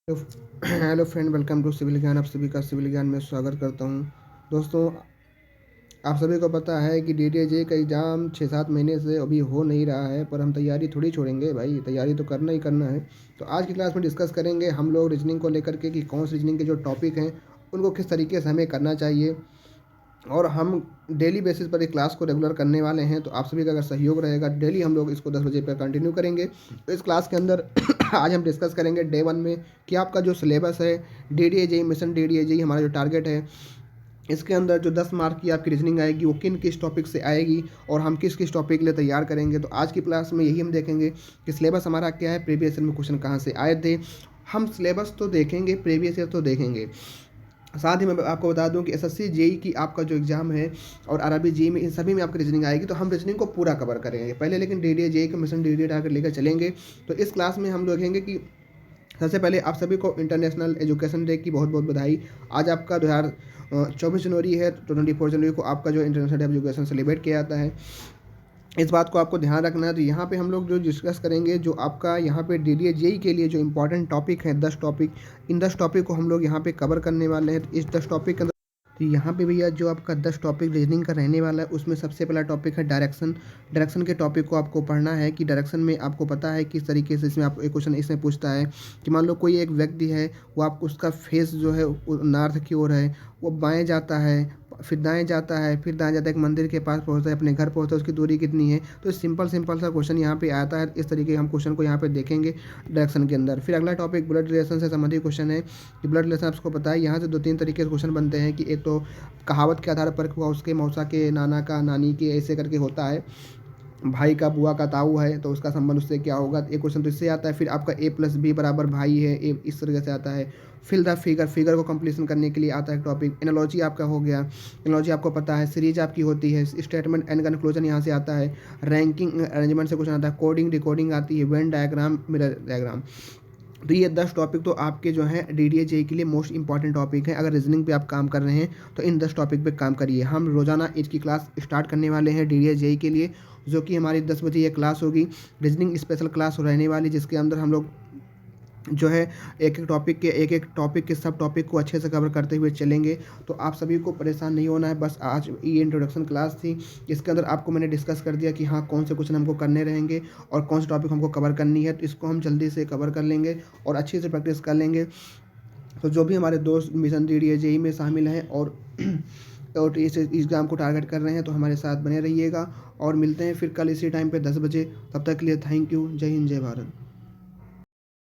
Hello friend, welcome to civil Gyan. आप सभी का सिविल ज्ञान में स्वागत करता हूं। दोस्तों, आप सभी को पता है कि डीडीजे का एग्ज़ाम 6-7 महीने से अभी हो नहीं रहा है, पर हम तैयारी थोड़ी छोड़ेंगे भाई, तैयारी तो करना ही करना है। तो आज की क्लास में डिस्कस करेंगे हम लोग रीजनिंग को लेकर के कि कौन से रीजनिंग के जो टॉपिक हैं उनको किस तरीके से हमें करना चाहिए। और हम डेली बेसिस पर एक क्लास को रेगुलर करने वाले हैं, तो आप सभी का अगर सहयोग रहेगा डेली हम लोग इसको 10 बजे पर कंटिन्यू करेंगे। तो इस क्लास के अंदर आज हम डिस्कस करेंगे डे 1 में कि आपका जो सिलेबस है डीडीएजेई मिशन डीडीएजेई हमारा जो टारगेट है, इसके अंदर जो 10 मार्क की आपकी रीजनिंग आएगी वो किन किस टॉपिक से आएगी और हम किस किस टॉपिक के लिए तैयार करेंगे। तो आज की क्लास में यही हम देखेंगे कि सिलेबस हमारा क्या है, प्रीवियस ईयर में क्वेश्चन कहाँ से आए थे। हम सिलेबस तो देखेंगे, प्रीवियस ईयर तो देखेंगे। साथ ही मैं आपको बता दूं कि एसएससी जेई की आपका जो एग्ज़ाम है और आरआरबी जेई में, इन सभी में आपकी रीजनिंग आएगी। तो हम रीजनिंग को पूरा कवर करेंगे पहले, लेकिन डीडीए जेई का मिशन डीडीए टारगेट लेकर चलेंगे। तो इस क्लास में हम देखेंगे कि सबसे पहले आप सभी को इंटरनेशनल एजुकेशन डे की बहुत बहुत बधाई। आज आपका 2024 जनवरी है, तो 24 जनवरी को आपका जो international day of education celebrate किया जाता है। इस बात को आपको ध्यान रखना है। तो यहाँ पे हम लोग जो डिस्कस करेंगे, जो आपका यहाँ पे डीडीए जेई के लिए जो इंपॉर्टेंट टॉपिक हैं 10 टॉपिक, इन 10 टॉपिक को हम लोग यहाँ पे कवर करने वाले हैं। तो इस 10 टॉपिक के अंदर, तो यहाँ पे भैया जो आपका 10 टॉपिक रीजनिंग का रहने वाला है, उसमें सबसे पहला टॉपिक है डायरेक्शन। डायरेक्शन के टॉपिक को आपको पढ़ना है कि डायरेक्शन में आपको पता है किस तरीके से इसमें आपको एक क्वेश्चन इसमें पूछता है कि मान लो कोई एक व्यक्ति है, वो आपको उसका फेस जो है नॉर्थ की ओर है, वो बाएँ जाता है, फिर दाएँ जाता है, फिर दाएँ जाता है, एक मंदिर के पास पहुँचता है, अपने घर पहुँचता है, उसकी दूरी कितनी है। तो सिंपल सिंपल सा क्वेश्चन यहाँ पे आता है। इस तरीके हम क्वेश्चन को यहाँ पे देखेंगे डायरेक्शन के अंदर। फिर अगला टॉपिक ब्लड रिलेशन से संबंधित क्वेश्चन है कि ब्लड रिलेशन आपको पता है, यहाँ से 2-3 तरीके से क्वेश्चन बनते हैं कि एक तो कहावत के आधार पर हुआ, उसके मौसा के नाना का नानी के, ऐसे करके होता है। भाई का बुआ का ताऊ है तो उसका संबंध उससे क्या होगा, एक क्वेश्चन तो इससे आता है। फिर आपका ए प्लस बी बराबर भाई है, ए इस तरीके से आता है। फिल द फिगर, फिगर को कंप्लीशन करने के लिए आता है टॉपिक। एनालॉजी आपका हो गया, एनालॉजी आपको पता है। सीरीज आपकी होती है, स्टेटमेंट एंड कंक्लूजन यहाँ से आता है। रैंकिंग अरेंजमेंट से क्वेश्चन आता है। कोडिंग डिकोडिंग आती है, वेन डायग्राम, मिरर डायग्राम। तो ये 10 टॉपिक तो आपके जो हैं डीडीए जेई के लिए मोस्ट इंपॉर्टेंट टॉपिक हैं। अगर रीजनिंग पे आप काम कर रहे हैं तो इन 10 टॉपिक पे काम करिए। हम रोज़ाना इसकी क्लास स्टार्ट करने वाले हैं डीडीए जेई के लिए, जो कि हमारी 10 बजे ये क्लास होगी। रीजनिंग स्पेशल क्लास रहने वाली, जिसके अंदर हम लोग जो है एक एक टॉपिक के सब टॉपिक को अच्छे से कवर करते हुए चलेंगे। तो आप सभी को परेशान नहीं होना है। बस आज ये इंट्रोडक्शन क्लास थी, इसके अंदर आपको मैंने डिस्कस कर दिया कि हाँ कौन से क्वेश्चन हमको करने रहेंगे और कौन से टॉपिक हमको कवर करनी है। तो इसको हम जल्दी से कवर कर लेंगे और अच्छे से प्रैक्टिस कर लेंगे। तो जो भी हमारे दोस्त मिशन डीडीए जेई में शामिल हैं और और इस एग्ज़ाम को टारगेट कर रहे हैं, तो हमारे साथ बने रहिएगा और मिलते हैं फिर कल इसी टाइम पे 10 बजे। तब तक के लिए थैंक यू। जय हिंद, जय भारत।